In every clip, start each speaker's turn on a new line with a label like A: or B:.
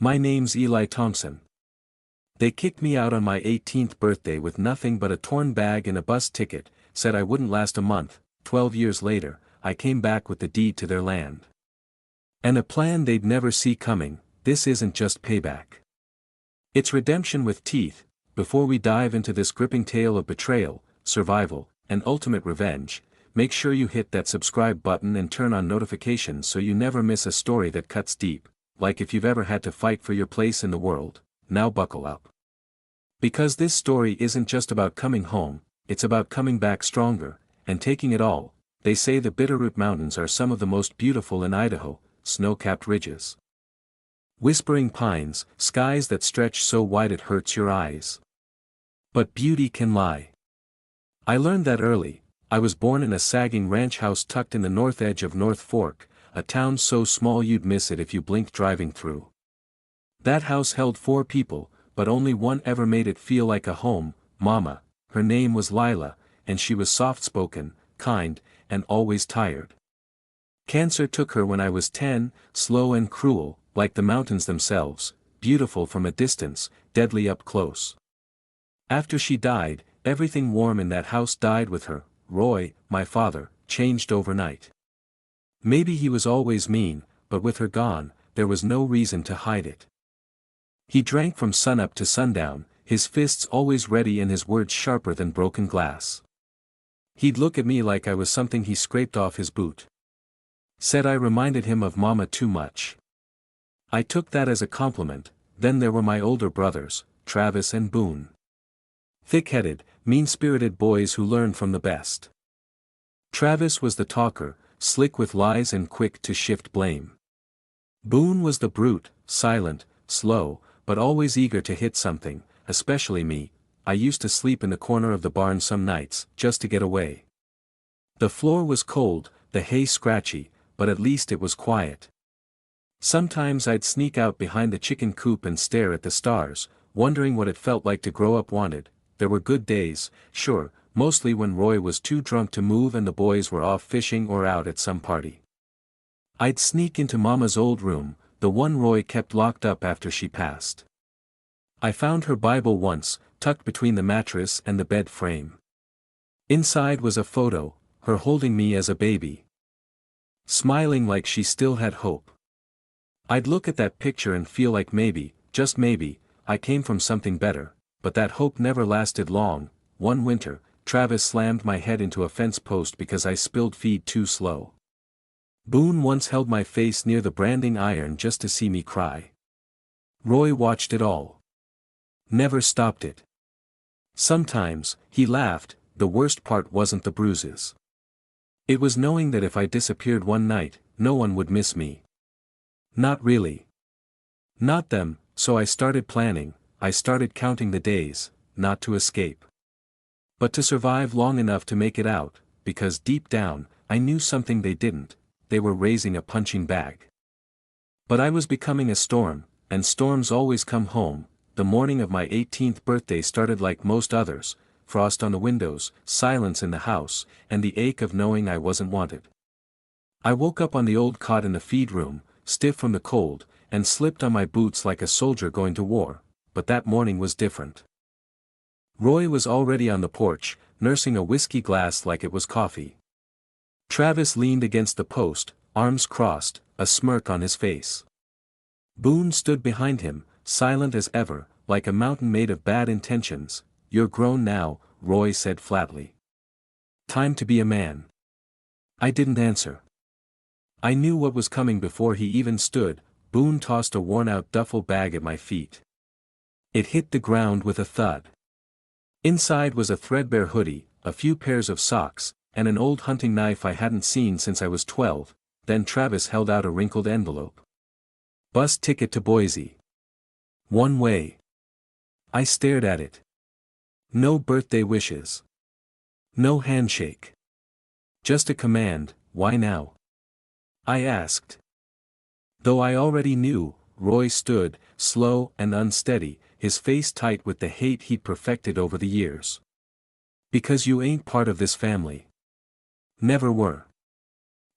A: My name's Eli Thompson. They kicked me out on my 18th birthday with nothing but a torn bag and a bus ticket, said I wouldn't last a month. 12 years later, I came back with the deed to their land. And a plan they'd never see coming. This isn't just payback. It's redemption with teeth. Before we dive into this gripping tale of betrayal, survival, and ultimate revenge, make sure you hit that subscribe button and turn on notifications so you never miss a story that cuts deep. Like if you've ever had to fight for your place in the world, now buckle up. Because this story isn't just about coming home, it's about coming back stronger, and taking it all. They say the Bitterroot Mountains are some of the most beautiful in Idaho, snow-capped ridges, whispering pines, skies that stretch so wide it hurts your eyes. But beauty can lie. I learned that early. I was born in a sagging ranch house tucked in the north edge of North Fork, a town so small you'd miss it if you blinked driving through. That house held 4 people, but only one ever made it feel like a home, Mama. Her name was Lila, and she was soft-spoken, kind, and always tired. Cancer took her when I was 10, slow and cruel, like the mountains themselves, beautiful from a distance, deadly up close. After she died, everything warm in that house died with her. Roy, my father, changed overnight. Maybe he was always mean, but with her gone, there was no reason to hide it. He drank from sunup to sundown, his fists always ready and his words sharper than broken glass. He'd look at me like I was something he scraped off his boot. Said I reminded him of Mama too much. I took that as a compliment. Then there were my older brothers, Travis and Boone. Thick-headed, mean-spirited boys who learned from the best. Travis was the talker, slick with lies and quick to shift blame. Boone was the brute, silent, slow, but always eager to hit something, especially me. I used to sleep in the corner of the barn some nights, just to get away. The floor was cold, the hay scratchy, but at least it was quiet. Sometimes I'd sneak out behind the chicken coop and stare at the stars, wondering what it felt like to grow up wanted. There were good days, sure, mostly when Roy was too drunk to move and the boys were off fishing or out at some party. I'd sneak into Mama's old room, the one Roy kept locked up after she passed. I found her Bible once, tucked between the mattress and the bed frame. Inside was a photo, her holding me as a baby, smiling like she still had hope. I'd look at that picture and feel like maybe, just maybe, I came from something better, but that hope never lasted long. One winter, Travis slammed my head into a fence post because I spilled feed too slow. Boone once held my face near the branding iron just to see me cry. Roy watched it all. Never stopped it. Sometimes, he laughed. The worst part wasn't the bruises. It was knowing that if I disappeared one night, no one would miss me. Not really. Not them, so I started planning. I started counting the days, not to escape, but to survive long enough to make it out, because deep down, I knew something they didn't. They were raising a punching bag. But I was becoming a storm, and storms always come home. The morning of my 18th birthday started like most others, frost on the windows, silence in the house, and the ache of knowing I wasn't wanted. I woke up on the old cot in the feed room, stiff from the cold, and slipped on my boots like a soldier going to war. But that morning was different. Roy was already on the porch, nursing a whiskey glass like it was coffee. Travis leaned against the post, arms crossed, a smirk on his face. Boone stood behind him, silent as ever, like a mountain made of bad intentions. "You're grown now," Roy said flatly. "Time to be a man." I didn't answer. I knew what was coming before he even stood. Boone tossed a worn-out duffel bag at my feet. It hit the ground with a thud. Inside was a threadbare hoodie, a few pairs of socks, and an old hunting knife I hadn't seen since I was 12. Then Travis held out a wrinkled envelope. "Bus ticket to Boise. One way." I stared at it. No birthday wishes. No handshake. Just a command. "Why now?" I asked. Though I already knew, Roy stood, slow and unsteady, his face tight with the hate he'd perfected over the years. "Because you ain't part of this family. Never were.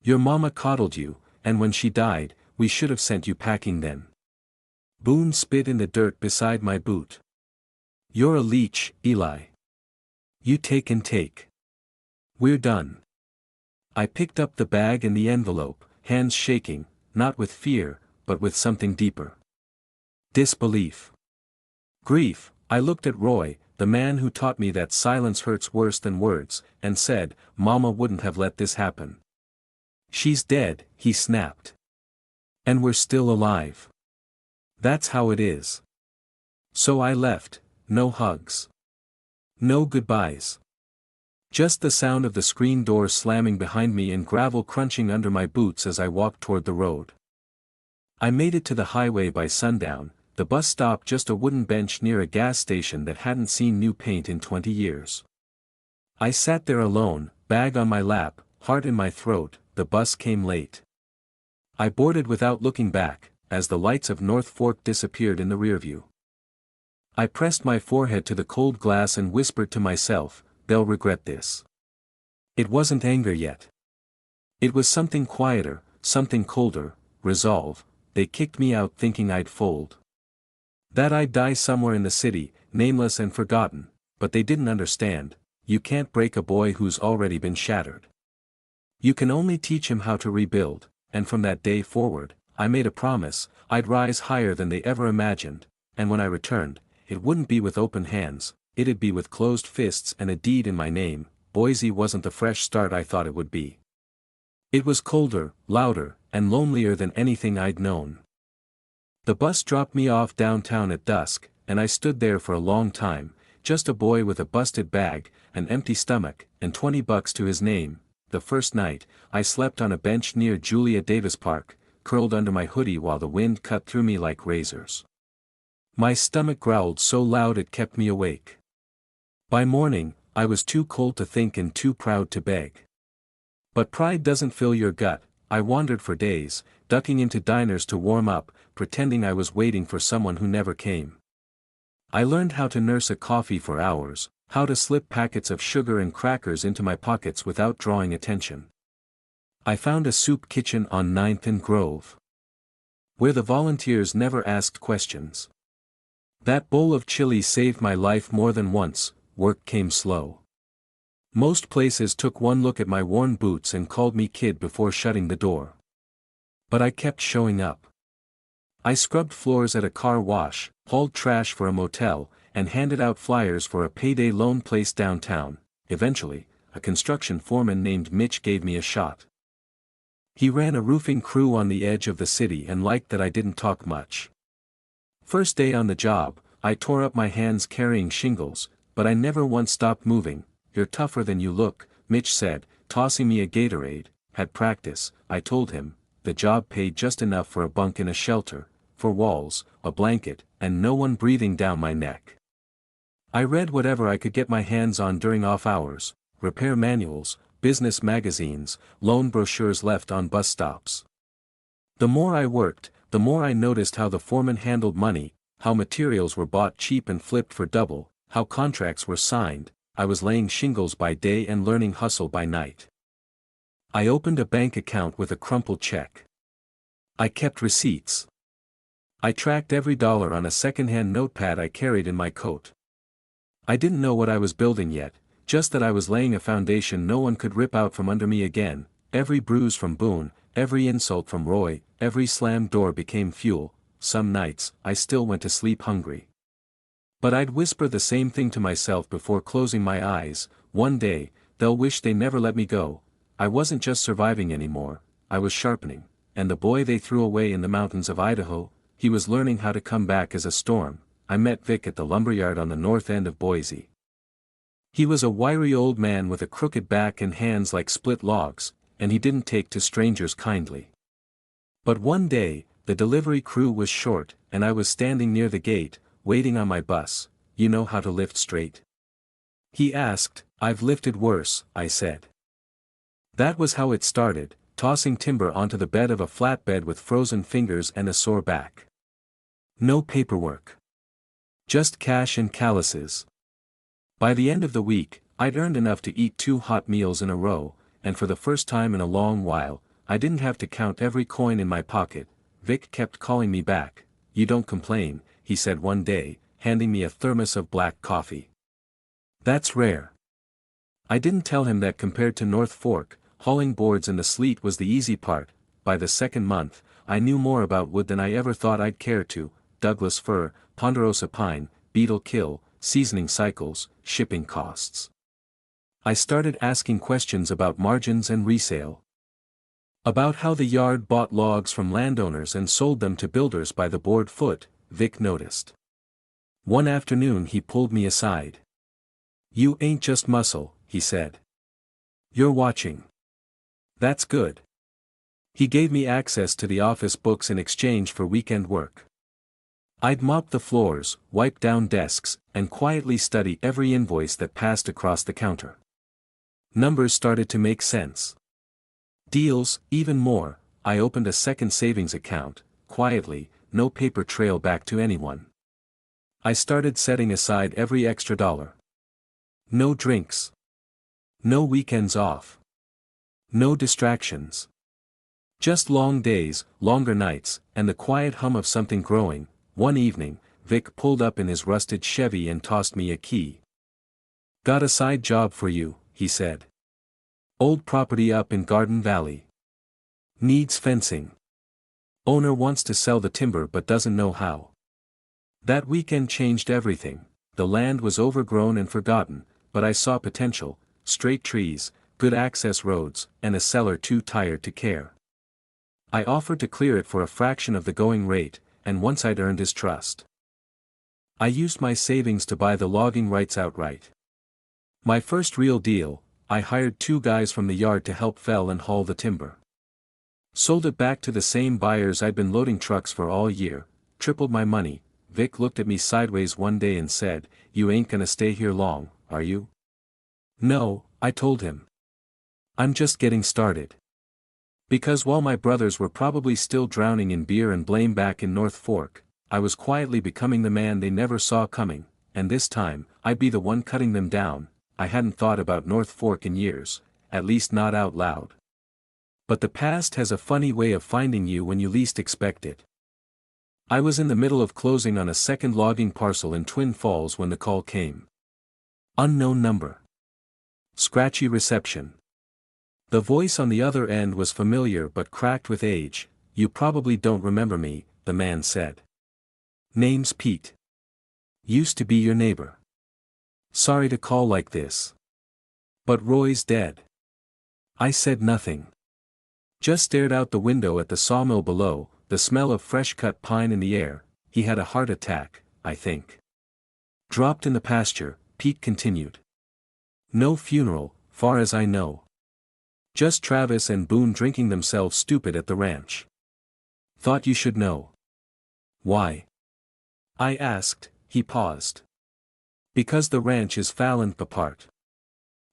A: Your mama coddled you, and when she died, we should have sent you packing then." Boone spit in the dirt beside my boot. "You're a leech, Eli. You take and take. We're done." I picked up the bag and the envelope, hands shaking, not with fear, but with something deeper. Disbelief. Grief. I looked at Roy, the man who taught me that silence hurts worse than words, and said, "Mama wouldn't have let this happen." "She's dead," he snapped. "And we're still alive. That's how it is." So I left, no hugs. No goodbyes. Just the sound of the screen door slamming behind me and gravel crunching under my boots as I walked toward the road. I made it to the highway by sundown. The bus stopped just a wooden bench near a gas station that hadn't seen new paint in 20 years. I sat there alone, bag on my lap, heart in my throat. The bus came late. I boarded without looking back, as the lights of North Fork disappeared in the rearview. I pressed my forehead to the cold glass and whispered to myself, "They'll regret this." It wasn't anger yet. It was something quieter, something colder, resolve. They kicked me out thinking I'd fold. That I'd die somewhere in the city, nameless and forgotten, but they didn't understand. You can't break a boy who's already been shattered. You can only teach him how to rebuild, and from that day forward, I made a promise, I'd rise higher than they ever imagined, and when I returned, it wouldn't be with open hands, it'd be with closed fists and a deed in my name. Boise wasn't the fresh start I thought it would be. It was colder, louder, and lonelier than anything I'd known. The bus dropped me off downtown at dusk, and I stood there for a long time, just a boy with a busted bag, an empty stomach, and $20 to his name. The first night, I slept on a bench near Julia Davis Park, curled under my hoodie while the wind cut through me like razors. My stomach growled so loud it kept me awake. By morning, I was too cold to think and too proud to beg. But pride doesn't fill your gut. I wandered for days, ducking into diners to warm up, pretending I was waiting for someone who never came. I learned how to nurse a coffee for hours, how to slip packets of sugar and crackers into my pockets without drawing attention. I found a soup kitchen on 9th and Grove, where the volunteers never asked questions. That bowl of chili saved my life more than once. Work came slow. Most places took one look at my worn boots and called me kid before shutting the door. But I kept showing up. I scrubbed floors at a car wash, hauled trash for a motel, and handed out flyers for a payday loan place downtown. Eventually, a construction foreman named Mitch gave me a shot. He ran a roofing crew on the edge of the city and liked that I didn't talk much. First day on the job, I tore up my hands carrying shingles, but I never once stopped moving. "You're tougher than you look," Mitch said, tossing me a Gatorade. Had practice, I told him. The job paid just enough for a bunk in a shelter, for walls, a blanket, and no one breathing down my neck. I read whatever I could get my hands on during off hours, repair manuals, business magazines, loan brochures left on bus stops. The more I worked, the more I noticed how the foreman handled money, how materials were bought cheap and flipped for double, how contracts were signed. I was laying shingles by day and learning hustle by night. I opened a bank account with a crumpled check. I kept receipts. I tracked every dollar on a second-hand notepad I carried in my coat. I didn't know what I was building yet, just that I was laying a foundation no one could rip out from under me again. Every bruise from Boone, every insult from Roy, every slammed door became fuel. Some nights, I still went to sleep hungry. But I'd whisper the same thing to myself before closing my eyes. One day, they'll wish they never let me go. I wasn't just surviving anymore, I was sharpening. And the boy they threw away in the mountains of Idaho, he was learning how to come back as a storm. I met Vic at the lumberyard on the north end of Boise. He was a wiry old man with a crooked back and hands like split logs, and he didn't take to strangers kindly. But one day, the delivery crew was short, and I was standing near the gate, waiting on my bus. "You know how to lift straight?" he asked. "I've lifted worse," I said. That was how it started, tossing timber onto the bed of a flatbed with frozen fingers and a sore back. No paperwork. Just cash and calluses. By the end of the week, I'd earned enough to eat 2 hot meals in a row, and for the first time in a long while, I didn't have to count every coin in my pocket. Vic kept calling me back. you don't complain," he said one day, handing me a thermos of black coffee. "That's rare." I didn't tell him that compared to North Fork, hauling boards in the sleet was the easy part. By the second month, I knew more about wood than I ever thought I'd care to: Douglas fir, ponderosa pine, beetle kill, seasoning cycles, shipping costs. I started asking questions about margins and resale. About how the yard bought logs from landowners and sold them to builders by the board foot. Vic noticed. One afternoon he pulled me aside. "You ain't just muscle," he said. "You're watching. That's good." He gave me access to the office books in exchange for weekend work. I'd mop the floors, wipe down desks, and quietly study every invoice that passed across the counter. Numbers started to make sense. Deals, even more. I opened a second savings account, quietly, no paper trail back to anyone. I started setting aside every extra dollar. No drinks. No weekends off. No distractions. Just long days, longer nights, and the quiet hum of something growing. One evening, Vic pulled up in his rusted Chevy and tossed me a key. "Got a side job for you," he said. "Old property up in Garden Valley. Needs fencing. Owner wants to sell the timber but doesn't know how." That weekend changed everything. The land was overgrown and forgotten, but I saw potential: straight trees, good access roads, and a seller too tired to care. I offered to clear it for a fraction of the going rate, and once I'd earned his trust, I used my savings to buy the logging rights outright. My first real deal, I hired 2 guys from the yard to help fell and haul the timber. Sold it back to the same buyers I'd been loading trucks for all year, tripled my money. Vic looked at me sideways one day and said, "You ain't gonna stay here long, are you?" "No," I told him. "I'm just getting started." Because while my brothers were probably still drowning in beer and blame back in North Fork, I was quietly becoming the man they never saw coming, and this time, I'd be the one cutting them down. I hadn't thought about North Fork in years, at least not out loud. But the past has a funny way of finding you when you least expect it. I was in the middle of closing on a second logging parcel in Twin Falls when the call came. Unknown number. Scratchy reception. The voice on the other end was familiar but cracked with age. "You probably don't remember me," the man said. "Name's Pete. Used to be your neighbor. Sorry to call like this. But Roy's dead." I said nothing. Just stared out the window at the sawmill below, the smell of fresh-cut pine in the air. "He had a heart attack, I think. Dropped in the pasture," Pete continued. "No funeral, far as I know. Just Travis and Boone drinking themselves stupid at the ranch. Thought you should know." "Why?" I asked. He paused. "Because the ranch is falling apart.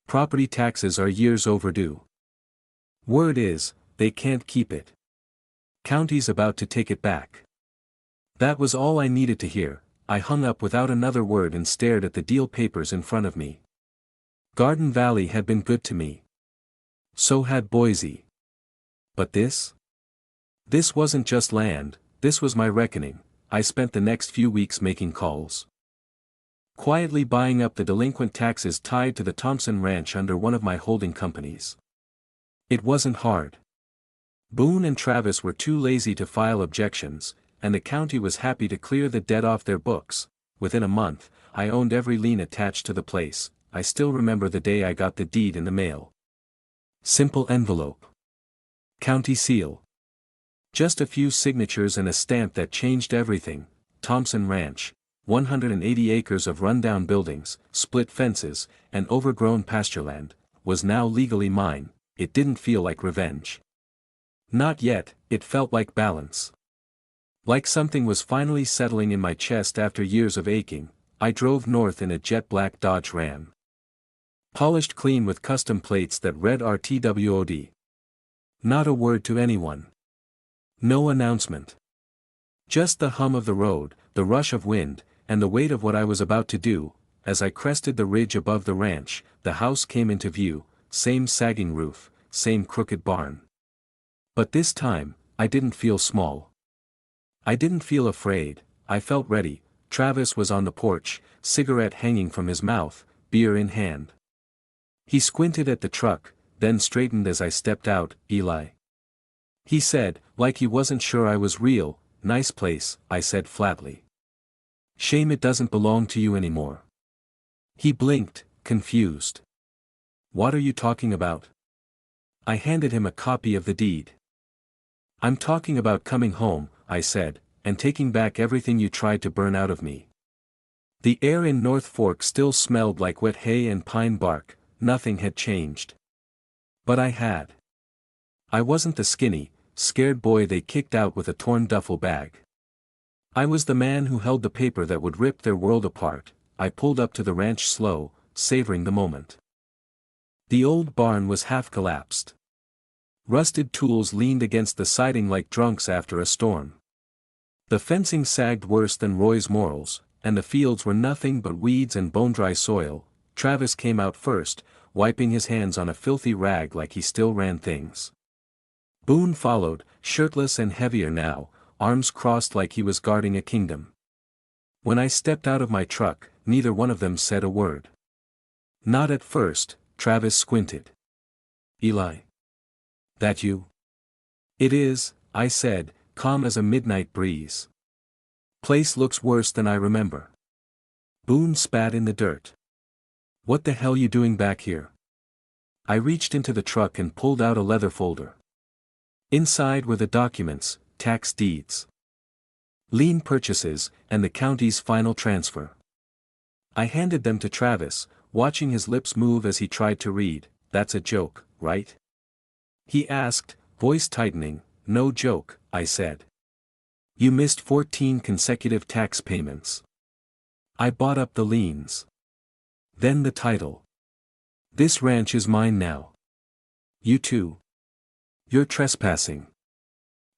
A: Property taxes are years overdue. Word is, they can't keep it. County's about to take it back." That was all I needed to hear. I hung up without another word and stared at the deal papers in front of me. Garden Valley had been good to me. So had Boise. But this? This wasn't just land, this was my reckoning. I spent the next few weeks making calls. Quietly buying up the delinquent taxes tied to the Thompson Ranch under one of my holding companies. It wasn't hard. Boone and Travis were too lazy to file objections, and the county was happy to clear the debt off their books. Within a month, I owned every lien attached to the place. I still remember the day I got the deed in the mail. Simple envelope. County seal. Just a few signatures and a stamp that changed everything. Thompson Ranch, 180 acres of rundown buildings, split fences, and overgrown pastureland, was now legally mine. It didn't feel like revenge. Not yet, it felt like balance. Like something was finally settling in my chest after years of aching. I drove north in a jet-black Dodge Ram. Polished clean with custom plates that read RTWOD. Not a word to anyone. No announcement. Just the hum of the road, the rush of wind, and the weight of what I was about to do. As I crested the ridge above the ranch, the house came into view, same sagging roof, same crooked barn. But this time, I didn't feel small. I didn't feel afraid, I felt ready. Travis was on the porch, cigarette hanging from his mouth, beer in hand. He squinted at the truck, then straightened as I stepped out. "Eli," he said, like he wasn't sure I was real. "Nice place," I said flatly. "Shame it doesn't belong to you anymore." He blinked, confused. "What are you talking about?" I handed him a copy of the deed. "I'm talking about coming home," I said, "and taking back everything you tried to burn out of me." The air in North Fork still smelled like wet hay and pine bark. Nothing had changed. But I had. I wasn't the skinny, scared boy they kicked out with a torn duffel bag. I was the man who held the paper that would rip their world apart. I pulled up to the ranch slow, savoring the moment. The old barn was half collapsed. Rusted tools leaned against the siding like drunks after a storm. The fencing sagged worse than Roy's morals, and the fields were nothing but weeds and bone-dry soil. Travis came out first, wiping his hands on a filthy rag like he still ran things. Boone followed, shirtless and heavier now, arms crossed like he was guarding a kingdom. When I stepped out of my truck, neither one of them said a word. Not at first. Travis squinted. "Eli. That you?" "It is," I said, calm as a midnight breeze. "Place looks worse than I remember." Boone spat in the dirt. "What the hell you doing back here?" I reached into the truck and pulled out a leather folder. Inside were the documents, tax deeds, lien purchases, and the county's final transfer. I handed them to Travis, watching his lips move as he tried to read. "That's a joke, right?" he asked, voice tightening. "No joke," I said. "You missed 14 consecutive tax payments." I bought up the liens. Then the title. "This ranch is mine now. You too. You're trespassing."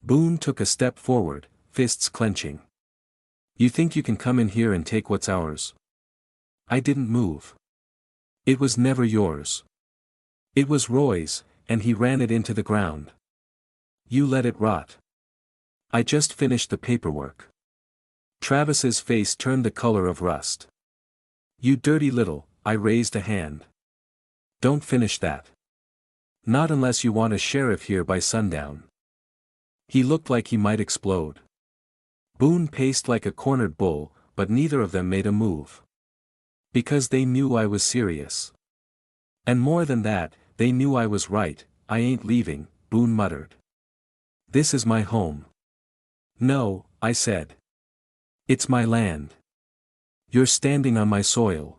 A: Boone took a step forward, fists clenching. "You think you can come in here and take what's ours?" I didn't move. "It was never yours. It was Roy's, and he ran it into the ground. You let it rot. I just finished the paperwork." Travis's face turned the color of rust. "You dirty little," I raised a hand. "Don't finish that. Not unless you want a sheriff here by sundown." He looked like he might explode. Boone paced like a cornered bull, but neither of them made a move. Because they knew I was serious. And more than that, they knew I was right. "I ain't leaving," Boone muttered. "This is my home." "No," I said. "It's my land. You're standing on my soil.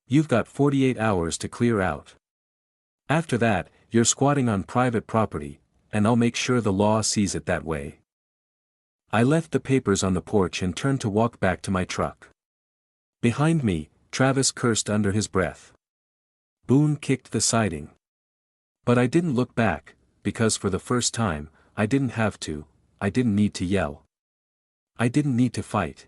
A: You've got 48 hours to clear out. After that, you're squatting on private property, and I'll make sure the law sees it that way." I left the papers on the porch and turned to walk back to my truck. Behind me, Travis cursed under his breath. Boone kicked the siding. But I didn't look back, because for the first time, I didn't have to. I didn't need to yell. I didn't need to fight.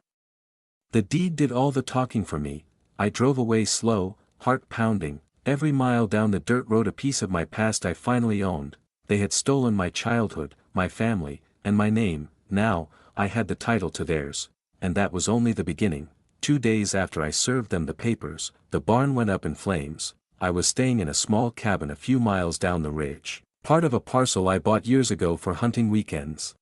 A: The deed did all the talking for me. I drove away slow, heart pounding. Every mile down the dirt road a piece of my past I finally owned. They had stolen my childhood, my family, and my name. Now, I had the title to theirs, and that was only the beginning. 2 days after I served them the papers, the barn went up in flames. I was staying in a small cabin a few miles down the ridge, part of a parcel I bought years ago for hunting weekends.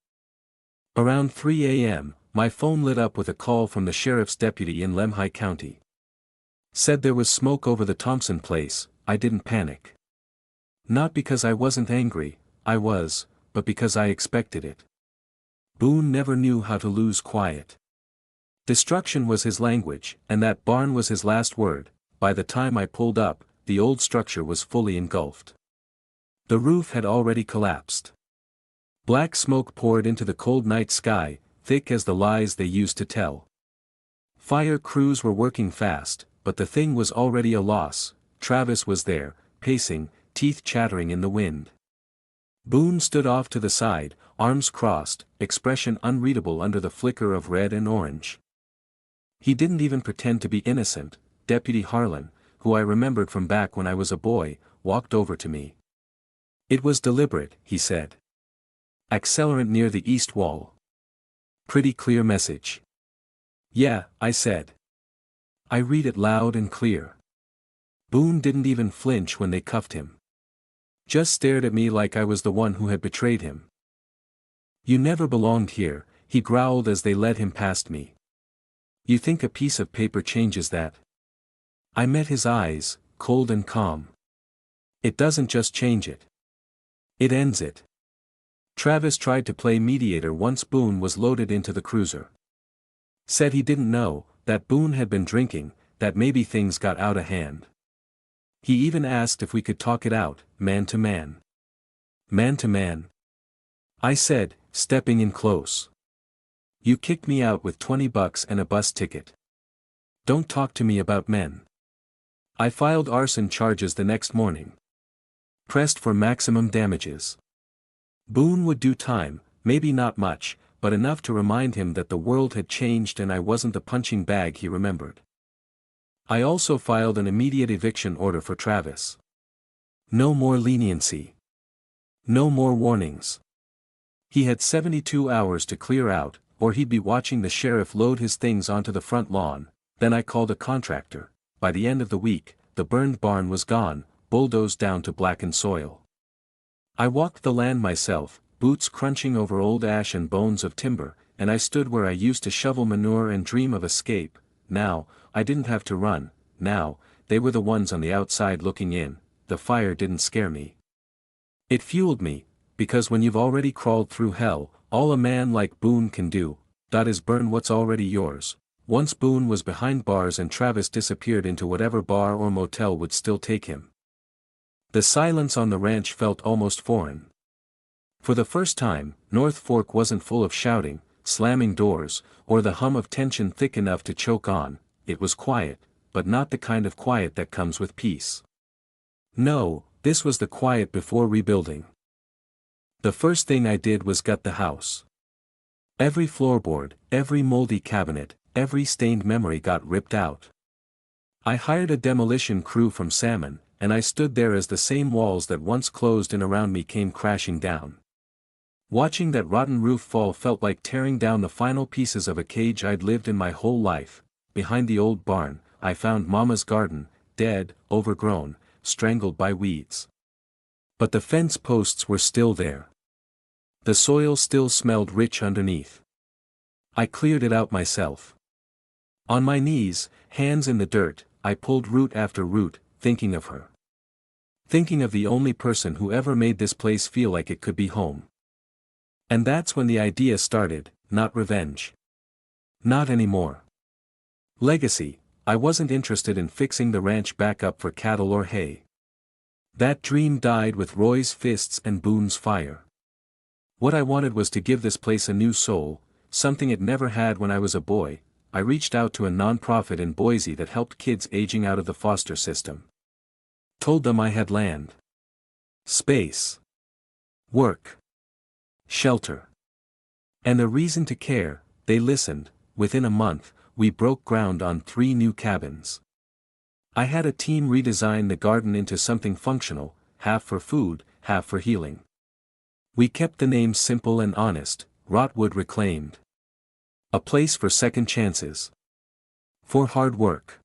A: Around 3 a.m., my phone lit up with a call from the sheriff's deputy in Lemhi County. Said there was smoke over the Thompson place. I didn't panic. Not because I wasn't angry, I was, but because I expected it. Boone never knew how to lose quiet. Destruction was his language, and that barn was his last word. By the time I pulled up, the old structure was fully engulfed. The roof had already collapsed. Black smoke poured into the cold night sky, thick as the lies they used to tell. Fire crews were working fast, but the thing was already a loss. Travis was there, pacing, teeth chattering in the wind. Boone stood off to the side, arms crossed, expression unreadable under the flicker of red and orange. He didn't even pretend to be innocent. Deputy Harlan, who I remembered from back when I was a boy, walked over to me. "It was deliberate," he said. "Accelerant near the east wall." Pretty clear message. Yeah, I said. I read it loud and clear. Boone didn't even flinch when they cuffed him. Just stared at me like I was the one who had betrayed him. You never belonged here, he growled as they led him past me. You think a piece of paper changes that? I met his eyes, cold and calm. It doesn't just change it. It ends it. Travis tried to play mediator once Boone was loaded into the cruiser. Said he didn't know, that Boone had been drinking, that maybe things got out of hand. He even asked if we could talk it out, man to man. Man to man? I said, stepping in close. You kicked me out with $20 and a bus ticket. Don't talk to me about men. I filed arson charges the next morning. Pressed for maximum damages. Boone would do time, maybe not much, but enough to remind him that the world had changed and I wasn't the punching bag he remembered. I also filed an immediate eviction order for Travis. No more leniency. No more warnings. He had 72 hours to clear out, or he'd be watching the sheriff load his things onto the front lawn. Then I called a contractor. By the end of the week, the burned barn was gone, bulldozed down to blackened soil. I walked the land myself, boots crunching over old ash and bones of timber, and I stood where I used to shovel manure and dream of escape. Now, I didn't have to run. Now, they were the ones on the outside looking in. The fire didn't scare me. It fueled me, because when you've already crawled through hell, all a man like Boone can do, is burn what's already yours. Once Boone was behind bars and Travis disappeared into whatever bar or motel would still take him. The silence on the ranch felt almost foreign. For the first time, North Fork wasn't full of shouting, slamming doors, or the hum of tension thick enough to choke on. It was quiet, but not the kind of quiet that comes with peace. No, this was the quiet before rebuilding. The first thing I did was gut the house. Every floorboard, every moldy cabinet, every stained memory got ripped out. I hired a demolition crew from Salmon, and I stood there as the same walls that once closed in around me came crashing down. Watching that rotten roof fall felt like tearing down the final pieces of a cage I'd lived in my whole life. Behind the old barn, I found Mama's garden, dead, overgrown, strangled by weeds. But the fence posts were still there. The soil still smelled rich underneath. I cleared it out myself. On my knees, hands in the dirt, I pulled root after root, thinking of her. Thinking of the only person who ever made this place feel like it could be home. And that's when the idea started, not revenge. Not anymore. Legacy. I wasn't interested in fixing the ranch back up for cattle or hay. That dream died with Roy's fists and Boone's fire. What I wanted was to give this place a new soul, something it never had when I was a boy. I reached out to a non-profit in Boise that helped kids aging out of the foster system. Told them I had land, space, work, shelter, and a reason to care. They listened. Within a month, we broke ground on 3 new cabins. I had a team redesign the garden into something functional, half for food, half for healing. We kept the name simple and honest, Rotwood Reclaimed. A place for second chances. For hard work.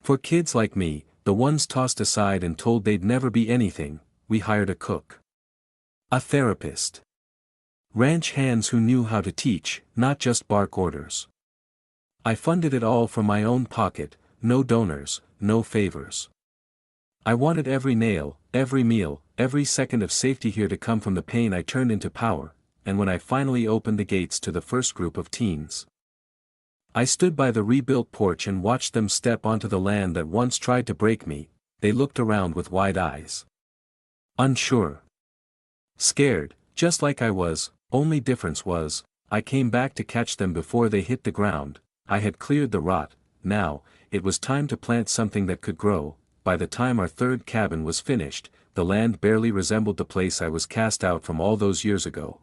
A: For kids like me, the ones tossed aside and told they'd never be anything. We hired a cook. A therapist. Ranch hands who knew how to teach, not just bark orders. I funded it all from my own pocket, no donors, no favors. I wanted every nail, every meal, every second of safety here to come from the pain I turned into power, and when I finally opened the gates to the first group of teens, I stood by the rebuilt porch and watched them step onto the land that once tried to break me. They looked around with wide eyes. Unsure. Scared, just like I was. Only difference was, I came back to catch them before they hit the ground. I had cleared the rot. Now, it was time to plant something that could grow. By the time our 3rd cabin was finished, the land barely resembled the place I was cast out from all those years ago.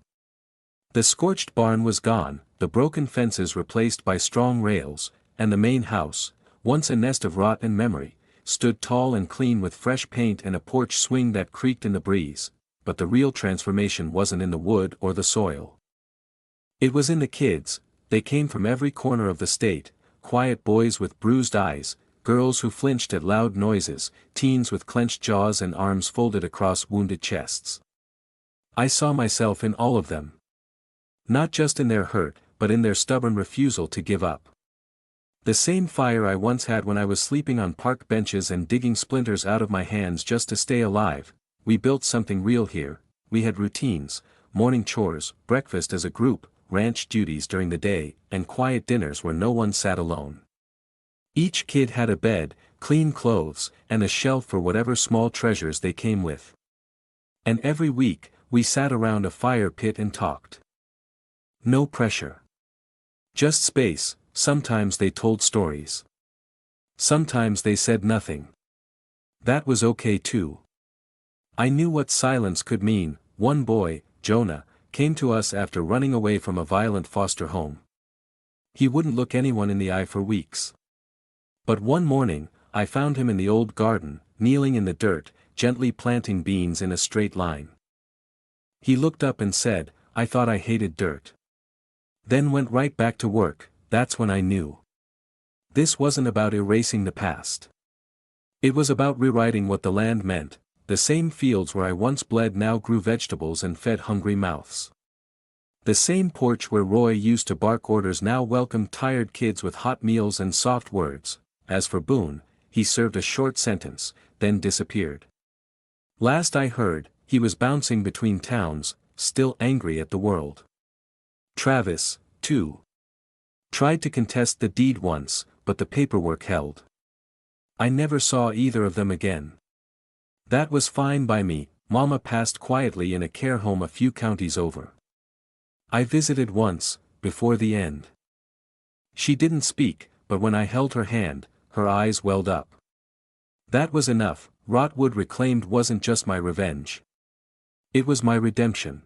A: The scorched barn was gone, the broken fences replaced by strong rails, and the main house, once a nest of rot and memory, stood tall and clean with fresh paint and a porch swing that creaked in the breeze. But the real transformation wasn't in the wood or the soil. It was in the kids. They came from every corner of the state, quiet boys with bruised eyes, girls who flinched at loud noises, teens with clenched jaws and arms folded across wounded chests. I saw myself in all of them. Not just in their hurt, but in their stubborn refusal to give up. The same fire I once had when I was sleeping on park benches and digging splinters out of my hands just to stay alive. We built something real here. We had routines, morning chores, breakfast as a group, ranch duties during the day, and quiet dinners where no one sat alone. Each kid had a bed, clean clothes, and a shelf for whatever small treasures they came with. And every week, we sat around a fire pit and talked. No pressure. Just space. Sometimes they told stories. Sometimes they said nothing. That was okay too. I knew what silence could mean. One boy, Jonah, came to us after running away from a violent foster home. He wouldn't look anyone in the eye for weeks. But one morning, I found him in the old garden, kneeling in the dirt, gently planting beans in a straight line. He looked up and said, "I thought I hated dirt." Then went right back to work. That's when I knew. This wasn't about erasing the past. It was about rewriting what the land meant. The same fields where I once bled now grew vegetables and fed hungry mouths. The same porch where Roy used to bark orders now welcomed tired kids with hot meals and soft words. As for Boone, he served a short sentence, then disappeared. Last I heard, he was bouncing between towns, still angry at the world. Travis, too. Tried to contest the deed once, but the paperwork held. I never saw either of them again. That was fine by me. Mama passed quietly in a care home a few counties over. I visited once, before the end. She didn't speak, but when I held her hand, her eyes welled up. That was enough. Rotwood Reclaimed wasn't just my revenge. It was my redemption.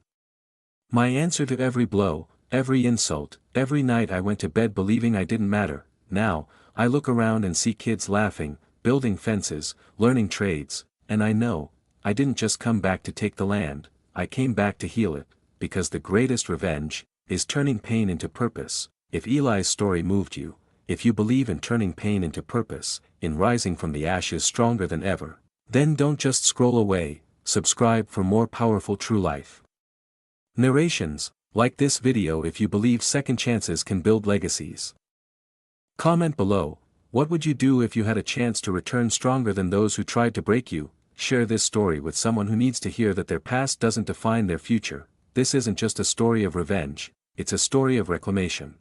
A: My answer to every blow, every insult. Every night I went to bed believing I didn't matter. Now, I look around and see kids laughing, building fences, learning trades, and I know, I didn't just come back to take the land, I came back to heal it, because the greatest revenge is turning pain into purpose. If Eli's story moved you, if you believe in turning pain into purpose, in rising from the ashes stronger than ever, then don't just scroll away, subscribe for more powerful true life narrations. Like this video if you believe second chances can build legacies. Comment below, what would you do if you had a chance to return stronger than those who tried to break you? Share this story with someone who needs to hear that their past doesn't define their future. This isn't just a story of revenge, it's a story of reclamation.